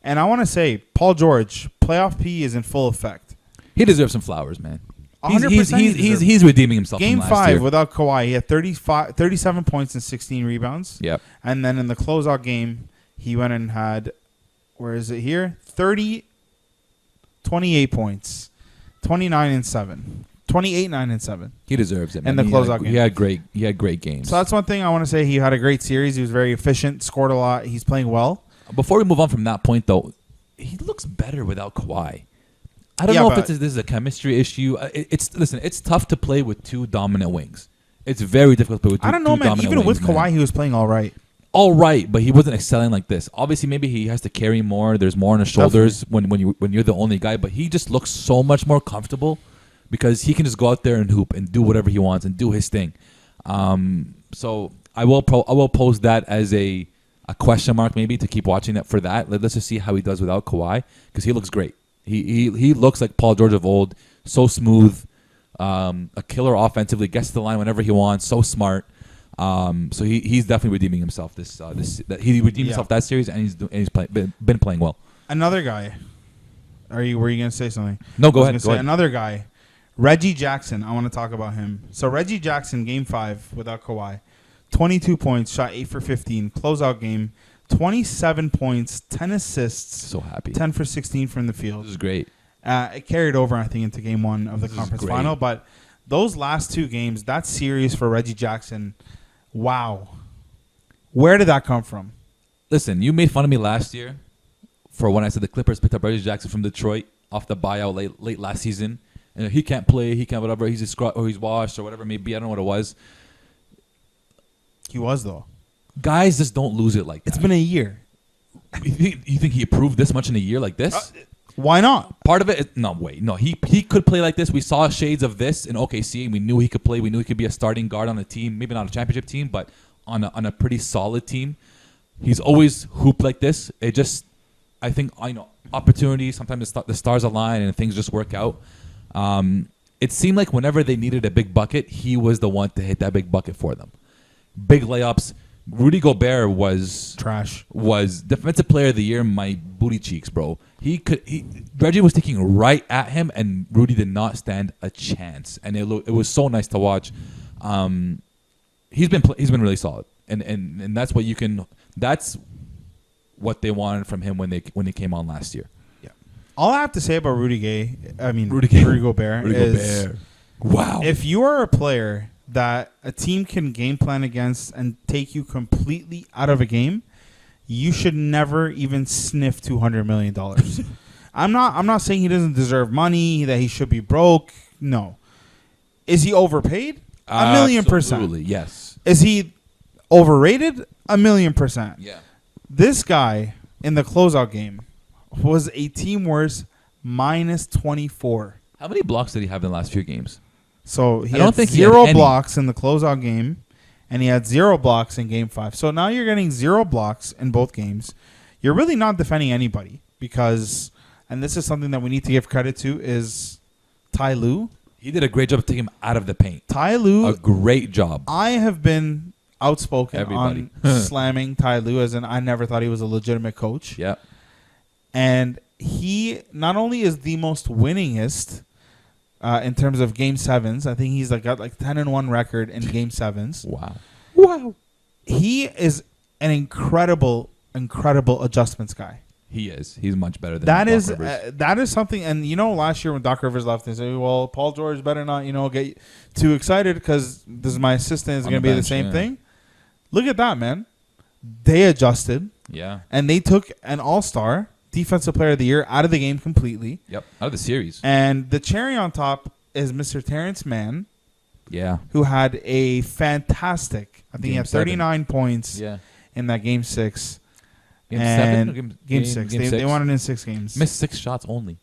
And I want to say, Paul George, playoff P is in full effect. He deserves some flowers, man. 100% He's redeeming himself. Game from last 5 year. without Kawhi, he had 37 points and 16 rebounds. Yep. And then in the closeout game, he went and had, where is it here? 28 points, 29 and 7. 28, 9, and 7. He deserves it, man. In the closeout game. He had great games. So that's one thing I want to say. He had a great series. He was very efficient, scored a lot. He's playing well. Before we move on from that point, though, he looks better without Kawhi. I don't know if this is a chemistry issue. It's tough to play with two dominant wings. It's very difficult to play with two dominant wings. I don't know, man. Even with Kawhi, he was playing all right. All right, but he wasn't excelling like this. Obviously, maybe he has to carry more. There's more on his shoulders when you're the only guy. But he just looks so much more comfortable because he can just go out there and hoop and do whatever he wants and do his thing. So I will pose that as a question mark maybe to keep watching it for that. Let's just see how he does without Kawhi because he looks great. He looks like Paul George of old, so smooth, a killer offensively, gets to the line whenever he wants, so smart. So he's definitely redeeming himself. He redeemed himself that series, and he's been playing well. Another guy. Were you gonna say something? No, go ahead. Another guy, Reggie Jackson. I want to talk about him. So Reggie Jackson, Game 5 without Kawhi, 22 points, shot 8 for 15, closeout game, 27 points, 10 assists. So happy. 10 for 16 from the field. This is great. It carried over, I think, into Game 1 of the conference final. But those last two games, that series for Reggie Jackson, wow. Where did that come from? Listen, you made fun of me last year for when I said the Clippers picked up Reggie Jackson from Detroit off the buyout late last season. And he can't play, he can't whatever, he's washed or whatever it may be. I don't know what it was. He was, though. Guys just don't lose it like that. It's been a year. You think he improved this much in a year like this? Why not? Part of it, he could play like this. We saw shades of this in OKC, and we knew he could play. We knew he could be a starting guard on a team, maybe not a championship team, but on a pretty solid team. He's always hooped like this. It just, I think, opportunities. Sometimes the stars align and things just work out. It seemed like whenever they needed a big bucket, he was the one to hit that big bucket for them. Big layups. Rudy Gobert was trash. Was defensive player of the year. My booty cheeks, bro. Reggie was taking right at him, and Rudy did not stand a chance. And it was so nice to watch. He's been really solid, and that's what you can. That's what they wanted from him when he came on last year. Yeah. All I have to say about Rudy Gobert is, wow. If you are a player that a team can game plan against and take you completely out of a game, you should never even sniff $200 million. I'm not saying he doesn't deserve money, that he should be broke. No. Is he overpaid? 1,000,000%. Absolutely, yes. Is he overrated? 1,000,000%. Yeah. This guy in the closeout game was a team worst -24. How many blocks did he have in the last few games? So he I don't had think he had zero any. blocks in the closeout game, and he had 0 blocks in game 5. So now you're getting 0 blocks in both games. You're really not defending anybody because, and this is something that we need to give credit to, is Ty Lue. He did a great job of taking him out of the paint. Ty Lue, A great job. I have been outspoken Everybody. on slamming Ty Lue, as in I never thought he was a legitimate coach. Yeah. And he not only is the most winningest in terms of game 7s. I think he's got 10-1 record in game 7s. Wow. He is an incredible adjustments guy. He is. He's much better than That Doc is Rivers. that is something. And last year when Doc Rivers left, they said, "Well, Paul George better not get too excited because this is my assistant is On going to the be the bench, same yeah. thing." Look at that, man. They adjusted. Yeah. And they took an all-star defensive player of the year out of the game completely. Yep. Out of the series. And the cherry on top is Mr. Terrence Mann, Yeah. who had a fantastic, I think he Game had 7. 39 points Yeah. in that game 6. Game And 7? Game 6. They won it in 6 games. Missed 6 shots only.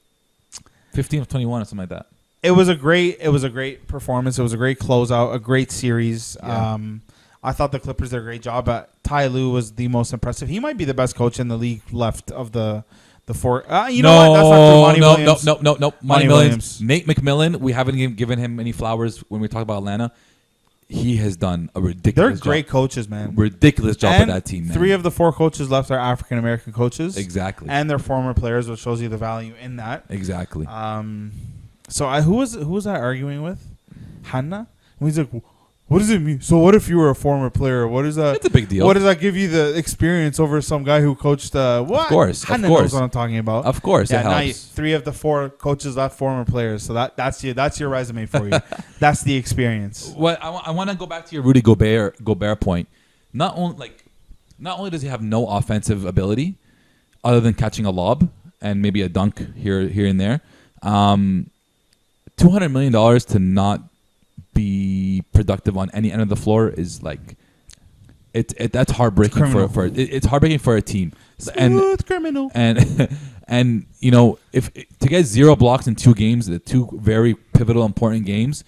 15 of 21 or something like that. It was a great performance. It was a great closeout, a great series. Yeah. I thought the Clippers did a great job. But Ty Lue was the most impressive. He might be the best coach in the league left of the four. You know what? That's not true. Monty Williams. No. Monty Williams. Williams. Nate McMillan. We haven't given him any flowers when we talk about Atlanta. He has done a They're ridiculous great job. coaches, man. Ridiculous job And with that team, man. 3 of the 4 coaches left are African American coaches. Exactly. And they're former players, which shows you the value in that. Exactly. So who was I arguing with? Hannah? And he's like, what does it mean? So what if you were a former player? What is that? It's a big deal. What does that give you the experience over some guy who coached? What? Of course. Hannah knows what I'm talking about. Of course, Yeah, it now helps. 3 of the 4 coaches left former players. So that's your resume for you. That's the experience. What I want to go back to your Rudy Gobert point. Not only does he have no offensive ability, other than catching a lob and maybe a dunk here and there, $200 million to not be productive on any end of the floor is that's heartbreaking it's heartbreaking for a team. Smooth criminal. And if to get 0 blocks in 2 games, the 2 very pivotal important games,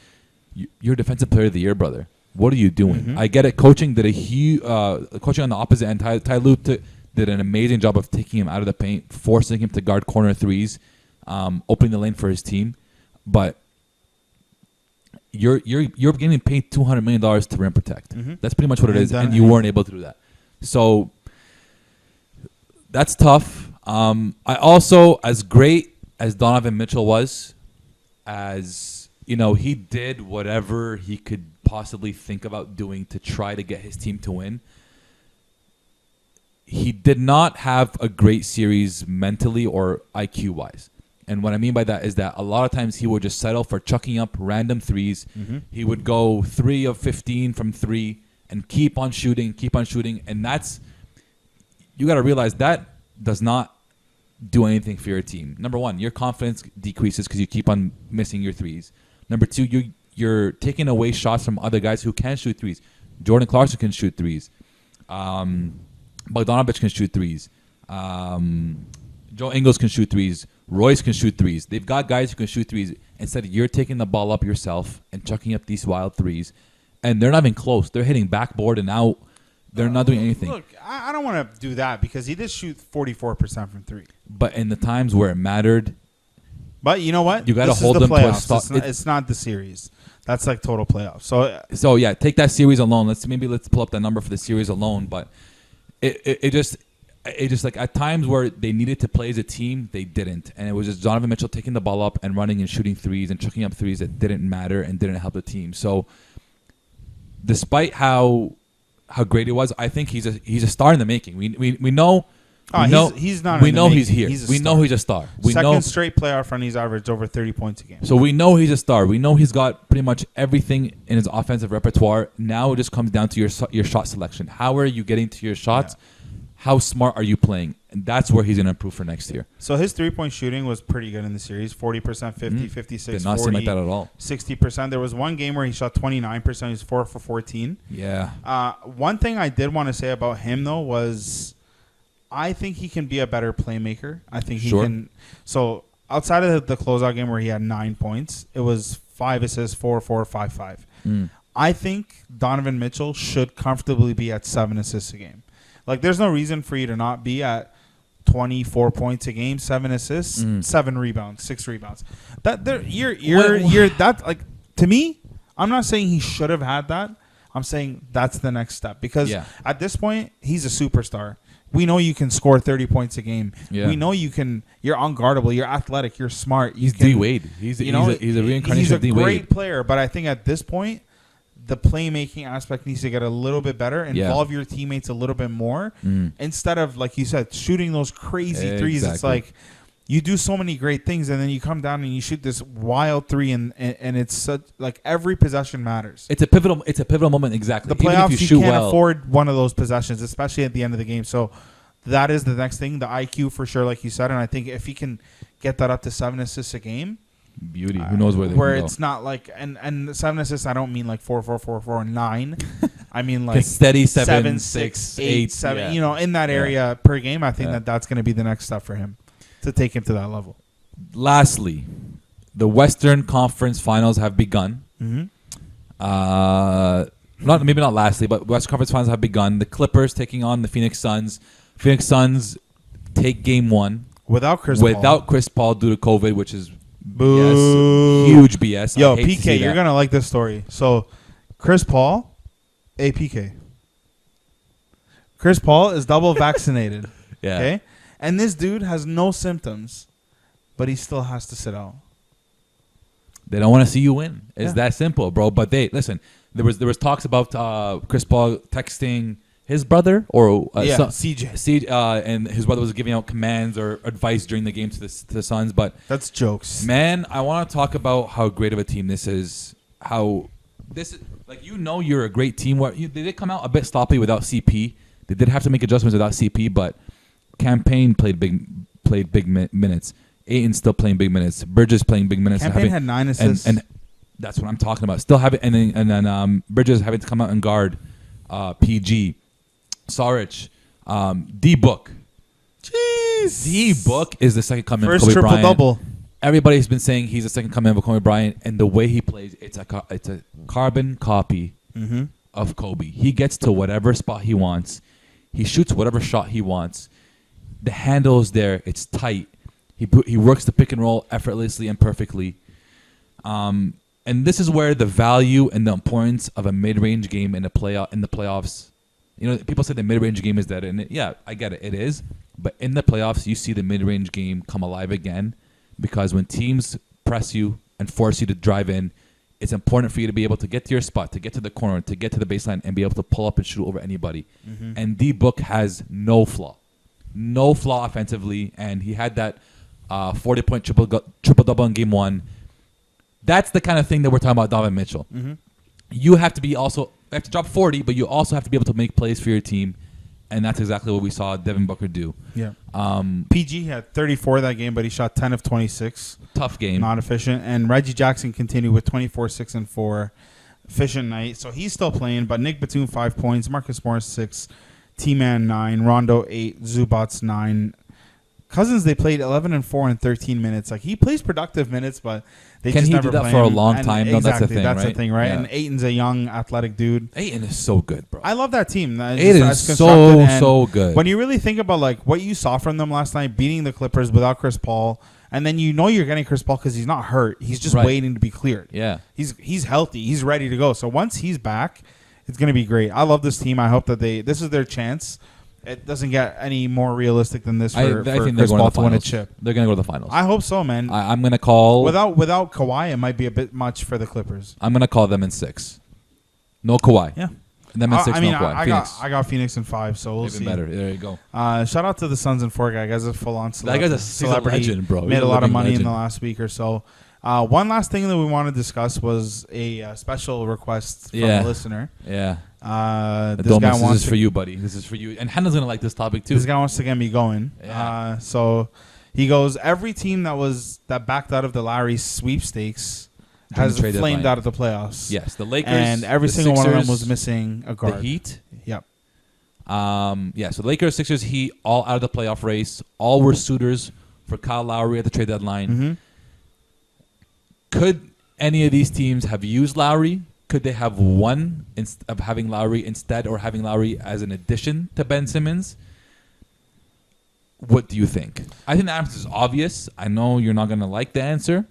you're defensive player of the year, brother. What are you doing? Mm-hmm. I get it. Coaching did a huge coaching on the opposite end. Ty Lue did an amazing job of taking him out of the paint, forcing him to guard corner threes, opening the lane for his team. But you're getting paid $200 million to rim protect. Mm-hmm. That's pretty much what it is, And and you weren't able to do that. So that's tough. I also, as great as Donovan Mitchell was, as he did whatever he could possibly think about doing to try to get his team to win. He did not have a great series mentally or IQ wise. And what I mean by that is that a lot of times he would just settle for chucking up random threes. Mm-hmm. He would go 3 of 15 from 3 and keep on shooting. And that's, you got to realize that does not do anything for your team. Number 1, your confidence decreases because you keep on missing your threes. Number 2, you're taking away shots from other guys who can shoot threes. Jordan Clarkson can shoot threes. Bogdanovich can shoot threes. Joe Ingles can shoot threes. Royce can shoot threes. They've got guys who can shoot threes. Instead, you're taking the ball up yourself and chucking up these wild threes. And they're not even close. They're hitting backboard and out. They're not doing anything. Look, I don't want to do that because he did shoot 44% from 3. But in the times where it mattered, But you know what? You gotta This is hold the them to a playoffs. stop. It's not the series. That's total playoffs. So yeah, take that series alone. Let's pull up that number for the series alone. But it just at times where they needed to play as a team, they didn't, and it was just Donovan Mitchell taking the ball up and running and shooting threes and chucking up threes that didn't matter and didn't help the team. So despite how great he was, I think he's a star in the making. We know He's not. We in the know making. he's here. We know he's a star. We Second know straight playoff run, he's averaged over 30 points a game. So we know he's a star. We know he's got pretty much everything in his offensive repertoire. Now it just comes down to your shot selection. How are you getting to your shots? Yeah. How smart are you playing? And that's where he's going to improve for next year. So his 3-point shooting was pretty good in the series. 40%, 50, 56, Did not 40, seem like that at all. 60%. There was one game where he shot 29%. He was 4 for 14. Yeah. One thing I did want to say about him, though, was I think he can be a better playmaker. I think he can. So outside of the closeout game where he had 9 points, it was 5 assists, 4, 5, 5. I think Donovan Mitchell should comfortably be at 7 assists a game. Like, there's no reason for you to not be at 24 points a game, 7 assists, 7 rebounds, 6 rebounds. You're that, like, to me, I'm not saying he should have had that. I'm saying that's the next step because at this point, he's a superstar. We know you can score 30 points a game. Yeah. We know you can. You're unguardable. You're athletic. You're smart. He's D Wade. He's a reincarnation of D Wade. He's a great player, but I think at this point, the playmaking aspect needs to get a little bit better. Involve your teammates a little bit more instead of, like you said, shooting those crazy threes. It's like you do so many great things, and then you come down and you shoot this wild three, and it's such, like, every possession matters. It's a pivotal moment. Exactly. The playoffs, you can't afford one of those possessions, especially at the end of the game. So that is the next thing, the IQ for sure, like you said. And I think if he can get that up to 7 assists a game, beauty. Who knows where they where can it's go. not like and 7 assists. I don't mean like 4, 4, 4, 4, 9. I mean like steady 7, 6, 8, 7. Yeah. You know, in that area per game. I think that's going to be the next step for him to take him to that level. Lastly, the Western Conference Finals have begun. Not lastly, but Western Conference Finals have begun. The Clippers taking on the Phoenix Suns. Phoenix Suns take Game 1 without Chris Paul due to COVID, which is BS, huge BS. Yo, PK, you're gonna like this story. So, Chris Paul, PK. Chris Paul is double vaccinated. Yeah. Okay, and this dude has no symptoms, but he still has to sit out. They don't want to see you win. It's that simple, bro. But listen. There was talks about Chris Paul texting his brother or CJ, and his brother was giving out commands or advice during the game to the Suns. But that's jokes, man. I want to talk about how great of a team this is. How this is, like, you're a great team. They did come out a bit sloppy without CP. They did have to make adjustments without CP, but Campaign played big minutes. Ayton's still playing big minutes. Bridges playing big minutes. Campaign had 9 assists. And that's what I'm talking about. Still having and then Bridges having to come out and guard PG, Saric, D Book. Jeez, D Book is the second coming first of Kobe Bryant. triple-double. Everybody's been saying he's the second coming of Kobe Bryant, and the way he plays, it's a carbon copy of Kobe. He gets to whatever spot he wants. He shoots whatever shot he wants. The handle is there. It's tight. He works the pick and roll effortlessly and perfectly. And this is where the value and the importance of a mid-range game in the playoffs. You know, people say the mid-range game is dead, and yeah, I get it. It is. But in the playoffs, you see the mid-range game come alive again, because when teams press you and force you to drive in, it's important for you to be able to get to your spot, to get to the corner, to get to the baseline, and be able to pull up and shoot over anybody. And D Book has no flaw offensively, and he had that 40-point triple-double in Game 1. That's the kind of thing that we're talking about, Donovan Mitchell. You have to drop 40, but you also have to be able to make plays for your team, and that's exactly what we saw Devin Booker do. Yeah. PG had 34 that game, but he shot 10 of 26. Tough game. Not efficient. And Reggie Jackson continued with 24, 6, and 4. Efficient night. So he's still playing, but Nick Batum 5 points, Marcus Morris 6, T-Man 9, Rondo 8, Zubats 9. Cousins, they played 11 and 4 in 13 minutes. Like, he plays productive minutes, but they just never play him. Can he do that for a long time? No, exactly, that's the thing, right? Yeah. And Ayton's a young, athletic dude. Ayton is so good, bro. I love that team. Ayton is so good. When you really think about, like, what you saw from them last night, beating the Clippers without Chris Paul, and then you know you're getting Chris Paul because he's not hurt. He's just waiting to be cleared. Yeah. He's healthy. He's ready to go. So once he's back, it's going to be great. I love this team. I hope that this is their chance. It doesn't get any more realistic than this for Chris Paul to win a chip. They're going to go to the finals. I hope so, man. I'm going to call... Without Kawhi, it might be a bit much for the Clippers. I'm going to call them in 6. No Kawhi. Yeah. Them in 6, I mean, Milwaukee. I Phoenix. got Phoenix in 5, so we'll Even see. better. There you go. Shout out to the Suns and 4 guy. Guy's a full-on That guy's celebrity. he's a legend, bro. Made He's a lot of living money in legend. the last week or so. One last thing that we want to discuss was a special request from a listener. Yeah. This guy wants this is for you, buddy. This is for you. And Hannah's going to like this topic, too. This guy wants to get me going. Yeah. So he goes, every team that backed out of the Lowry sweepstakes During has the trade flamed deadline. out of the playoffs. Yes, the Lakers. And every the single one of them Sixers, was missing a guard. The Heat. Yep. So Lakers, Sixers, Heat, all out of the playoff race. All were suitors for Kyle Lowry at the trade deadline. Mm-hmm. Could any of these teams have used Lowry? Could they have won of having Lowry instead, or having Lowry as an addition to Ben Simmons? What do you think? I think the answer is obvious. I know you're not going to like the answer,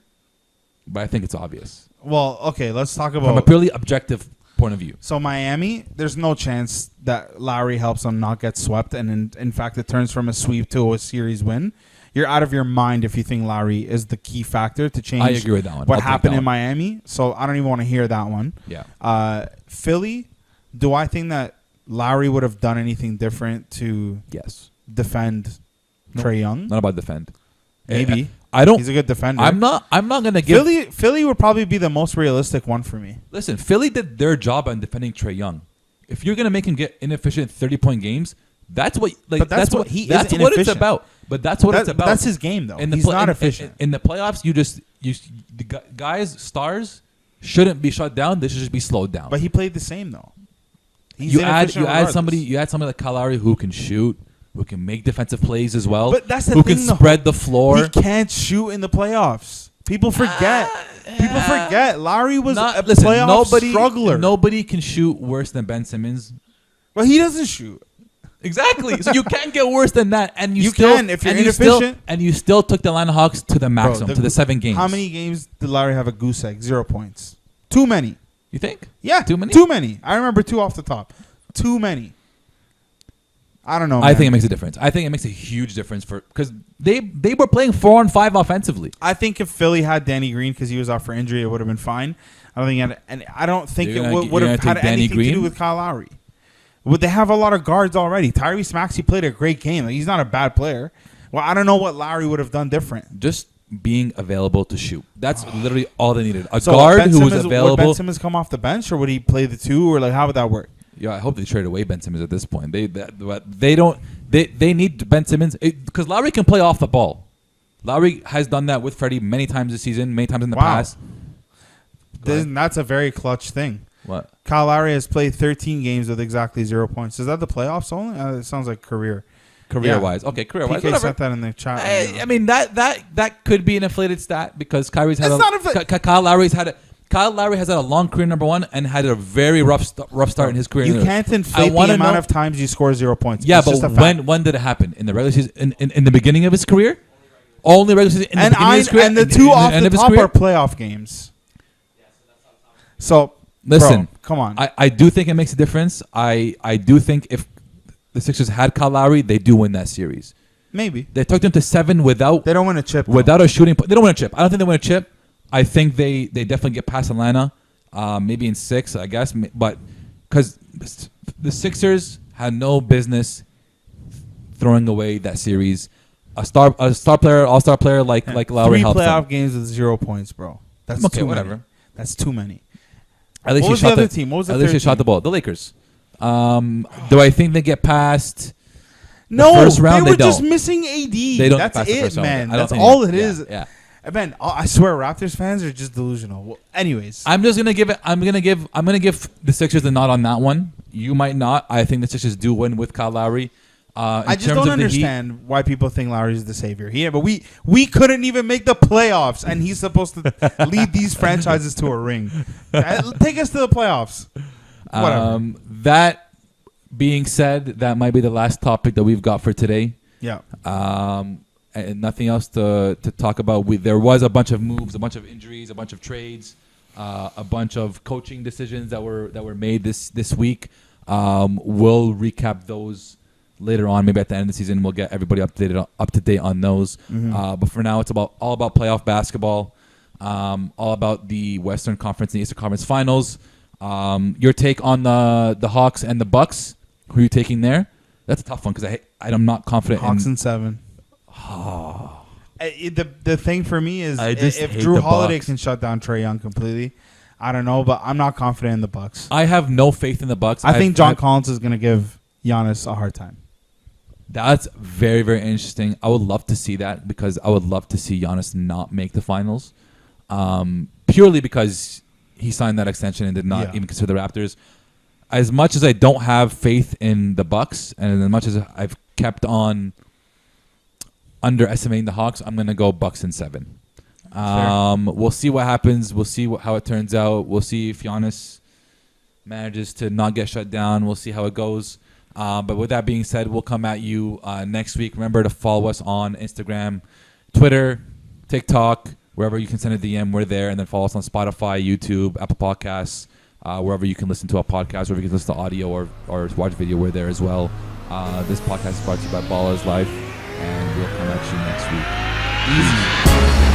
but I think it's obvious. Well, okay, let's talk about... From a purely objective point of view. So Miami, there's no chance that Lowry helps them not get swept, and in fact, it turns from a sweep to a series win. You're out of your mind if you think Lowry is the key factor to change I agree with that one. what I'll take happened that in one. Miami. So I don't even want to hear that one. Yeah. Philly, do I think that Lowry would have done anything different to Yes. defend Trae Young? Not about defend. Maybe. I don't. He's a good defender. I'm not going to give. Philly would probably be the most realistic one for me. Listen, Philly did their job on defending Trae Young. If you're going to make him get inefficient 30-point games, that's what. Like, But that's what he is That's what it's inefficient. about. But that's what it's about. That's his game, though. In the He's pla- not in- efficient. In the playoffs, the guys, stars, shouldn't be shut down. They should just be slowed down. But he played the same, though. He's you add inefficient regardless. somebody like Kyle Lowry who can shoot, who can make defensive plays as well. But that's the who thing, can though. spread the floor. He can't shoot in the playoffs. People forget. People forget. Lowry was a playoff struggler. Nobody can shoot worse than Ben Simmons. But he doesn't shoot. Exactly. So you can't get worse than that, and You still, can if you're and you still- inefficient. and you still took the Atlanta Hawks to the maximum, to the 7 games. How many games did Lowry have a goose egg? 0 points. Too many. You think? Yeah. Too many? Too many. I remember 2 off the top. Too many. I don't know, I man. think it makes a difference. I think it makes a huge difference because they were playing 4-on-5 offensively. I think if Philly had Danny Green because he was out for injury, it would have been fine. I don't think it had, and I don't think You're it gonna- would you're have gonna had take Danny anything to do Green? with Kyle Lowry. Would they have a lot of guards already? Tyrese Maxey played a great game. Like, he's not a bad player. Well, I don't know what Lowry would have done different. Just being available to shoot. That's literally all they needed. A So guard Ben who was Simmons, available. Would Ben Simmons come off the bench, or would he play the 2, or like how would that work? Yeah, I hope they trade away Ben Simmons at this point. They need Ben Simmons because Lowry can play off the ball. Lowry has done that with Freddie many times this season, many times in the past. That's a very clutch thing. What? Kyle Lowry has played 13 games with exactly 0 points. Is that the playoffs only? It sounds like career. Career-wise. Okay, career-wise. PK Whatever. sent that in the chat. I mean, that could be an inflated stat because Kyrie's had Kyle Lowry has had a long career, number one, and had a very rough start in his career. You can't inflate the amount of times you score 0 points. Yeah, it's just a but fact. when did it happen? In the regular season? In the beginning of his career? Only regular season in the And beginning of his career? and the In 2 off end the of his top career? are playoff games. So, Listen, bro, come on. I do think it makes a difference. I do think if the Sixers had Kyle Lowry, they do win that series. Maybe. They took them to 7 without They don't win a chip. though. without a shooting. They don't win a chip. I don't think they win a chip. I think they definitely get past Atlanta, maybe in 6, I guess. But because the Sixers had no business throwing away that series. A star player, all-star player like Lowry 3 helped them. playoff games with 0 points, bro. That's Okay, too whatever. many. That's too many. At least What he was shot the other team? What was the At least third he shot team? the ball. The Lakers. Do I think they get past? No, first round, they they were just don't. missing AD. They don't That's pass the it, first round. man. I don't That's think all they- it is. Yeah. Man, I swear, Raptors fans are just delusional. Well, anyways, I'm just gonna give it. I'm gonna give the Sixers the nod on that one. You might not. I think the Sixers do win with Kyle Lowry. I just don't understand why people think Lowry's the savior. But we couldn't even make the playoffs, and he's supposed to lead these franchises to a ring. Take us to the playoffs. Whatever. That being said, that might be the last topic that we've got for today. Yeah. And nothing else to talk about. There was a bunch of moves, a bunch of injuries, a bunch of trades, a bunch of coaching decisions that were made this week. We'll recap those later on. Maybe at the end of the season, we'll get everybody up to date on those. Mm-hmm. But for now, it's all about playoff basketball, all about the Western Conference and the Eastern Conference Finals. Your take on the Hawks and the Bucks? Who are you taking there? That's a tough one because I'm not confident. Hawks in 7. The thing for me is I just if hate Drew the Holiday Bucks. can shut down Trae Young completely, I don't know, but I'm not confident in the Bucks. I have no faith in the Bucks. I think John Collins is going to give Giannis a hard time. That's very, very interesting. I would love to see that because I would love to see Giannis not make the finals, purely because he signed that extension and did not even consider the Raptors. As much as I don't have faith in the Bucks, and as much as I've kept on underestimating the Hawks, I'm going to go Bucks in 7. We'll see what happens. We'll see how it turns out. We'll see if Giannis manages to not get shut down. We'll see how it goes. But with that being said, we'll come at you next week. Remember to follow us on Instagram, Twitter, TikTok, wherever you can send a DM. We're there. And then follow us on Spotify, YouTube, Apple Podcasts, wherever you can listen to a podcast, wherever you can listen to audio or watch video. We're there as well. This podcast is brought to you by Ballers Life. And we'll come at you next week. Easy.